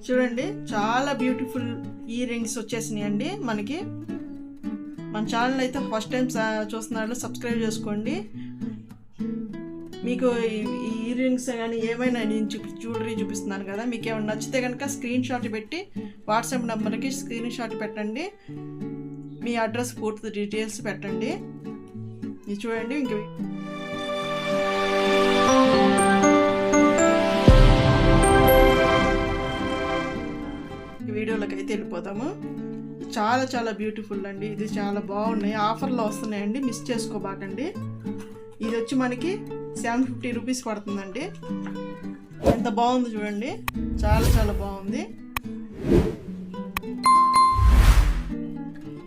చూడండి చాలా beautiful ear rings వచ్చేసినాయండి మనకి. మన ఛానల్ అయితే ఫస్ట్ టైం చూస్తున్నారు, సబ్స్క్రైబ్ చేసుకోండి. మీకు ఈ ఇయర్ రింగ్స్ కానీ ఏమైనా నేను జ్యువెలరీ చూపిస్తున్నాను కదా, మీకు ఏమైనా నచ్చితే కనుక స్క్రీన్ షాట్ పెట్టి వాట్సాప్ నెంబర్కి స్క్రీన్ షాట్ పెట్టండి, మీ అడ్రస్ పూర్తి డీటెయిల్స్ పెట్టండి. ఇది చూడండి. ఇంక వీడియోలోకి అయితే వెళ్ళిపోతాము. చాలా చాలా బ్యూటిఫుల్ అండి. ఇది చాలా బాగున్నాయి, ఆఫర్లో వస్తున్నాయండి, మిస్ చేసుకోబాకండి. ఇది వచ్చి మనకి 750 రూపీస్ పడుతుందండి. ఎంత బాగుంది చూడండి, చాలా చాలా బాగుంది.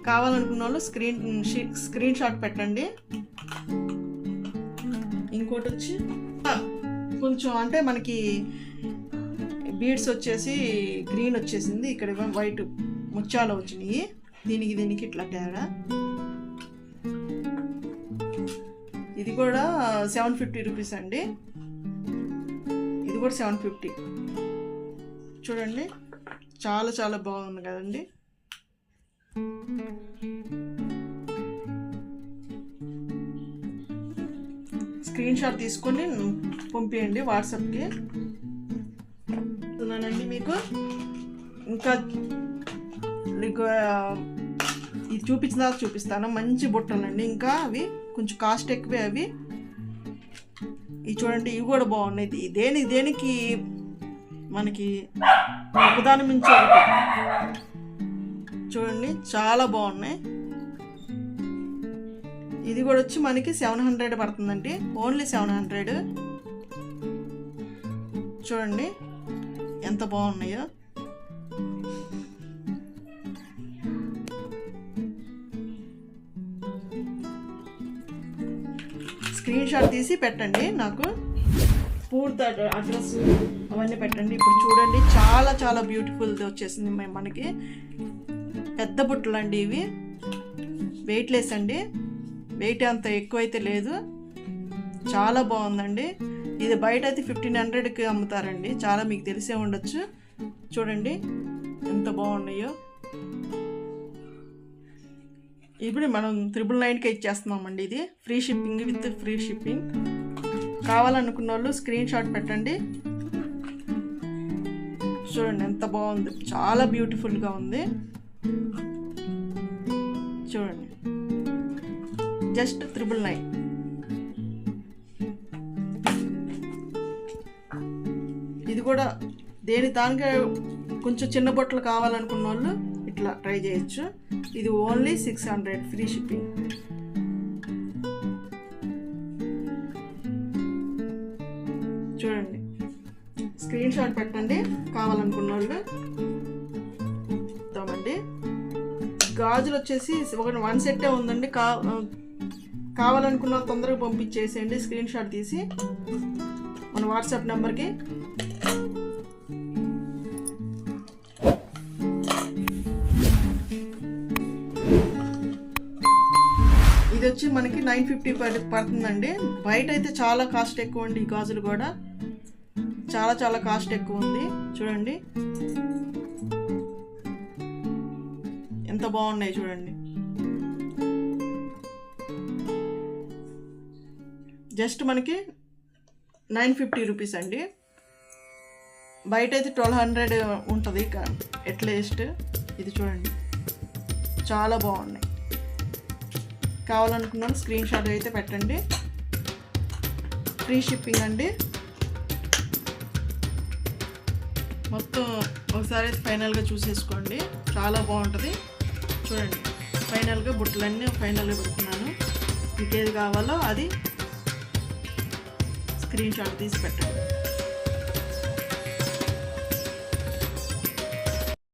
కావాలనుకున్న వాళ్ళు స్క్రీన్ షాట్ పెట్టండి. ఇంకోటి వచ్చి కొంచెం అంటే మనకి బీడ్స్ వచ్చేసి గ్రీన్ వచ్చేసింది, ఇక్కడ వైట్ ముత్యాలు వచ్చినాయి. దీనికి ఇట్లా తేడా. ఇది కూడా 750 రూపీస్ అండి. ఇది కూడా 750. చూడండి చాలా చాలా బాగుంది కదండి. స్క్రీన్ షాట్ తీసుకొని పంపించండి వాట్సాప్కి. చెప్తున్నానండి మీకు. ఇంకా ఇది చూపించిన తర్వాత చూపిస్తాను. మంచి బుట్టలండి, ఇంకా అవి కొంచెం కాస్ట్ ఎక్కువే అవి. ఇవి చూడండి, ఇవి కూడా బాగున్నాయి. దేనికి మనకి ఒకదాని మించి ఒకటి చూడండి, చాలా బాగున్నాయి. ఇది కూడా వచ్చి మనకి 700 పడుతుందండి, ఓన్లీ 700. చూడండి ఎంత బాగున్నాయో. స్క్రీన్ షాట్ తీసి పెట్టండి, నాకు పూర్తి అడ్రస్ అవన్నీ పెట్టండి. ఇప్పుడు చూడండి చాలా చాలా బ్యూటిఫుల్ది వచ్చేసింది మనకి. పెద్ద బుట్టలు అండి ఇవి, వెయిట్లెస్ అండి, వెయిట్ అంత ఎక్కువైతే లేదు. చాలా బాగుందండి. ఇది బయట అయితే 1500కి అమ్ముతారండి, చాలా మీకు తెలిసే ఉండొచ్చు. చూడండి ఎంత బాగున్నాయో. ఇప్పుడు మనం 999కి ఇచ్చేస్తున్నామండి. ఇది free shipping, with free shipping. కావాలనుకున్న వాళ్ళు స్క్రీన్ షాట్ పెట్టండి. చూడండి ఎంత బాగుంది, చాలా బ్యూటిఫుల్గా ఉంది. చూడండి జస్ట్ 999. ఇది కూడా దానికి కొంచెం చిన్న బొట్టలు కావాలనుకున్న వాళ్ళు ఇట్లా ట్రై చేయొచ్చు. ఇది ఓన్లీ 600 ఫ్రీ షిప్పింగ్. చూడండి స్క్రీన్ షాట్ పెట్టండి కావాలనుకున్న వాళ్ళు. ఇద్దామండి. గాజులు వచ్చేసి వన్ సెట్టే ఉందండి. కావాలనుకున్న తొందరగా పంపించేసేయండి స్క్రీన్ షాట్ తీసి మన వాట్సాప్ నెంబర్కి. ఇది వచ్చి మనకి 950 పడుతుందండి. బయట అయితే చాలా కాస్ట్ ఎక్కువ అండి. ఈ గాజులు కూడా చాలా చాలా కాస్ట్ ఎక్కువ ఉంది. చూడండి ఎంత బాగున్నాయి చూడండి. జస్ట్ మనకి 950 రూపీస్ అండి. బయట అయితే 1200 ఉంటుంది అట్లీస్ట్. ఇది చూడండి చాలా బాగున్నాయి. కావాలనుకున్నాను స్క్రీన్ షాట్ అయితే పెట్టండి. ఫ్రీ షిప్పింగ్ అండి. మొత్తం ఒకసారి అయితే ఫైనల్గా చూసేసుకోండి, చాలా బాగుంటుంది. చూడండి ఫైనల్గా బుట్టలన్నీ ఫైనల్గా పెడుతున్నాను. మీకు ఏది కావాలో అది స్క్రీన్ షాట్ తీసి పెట్టండి.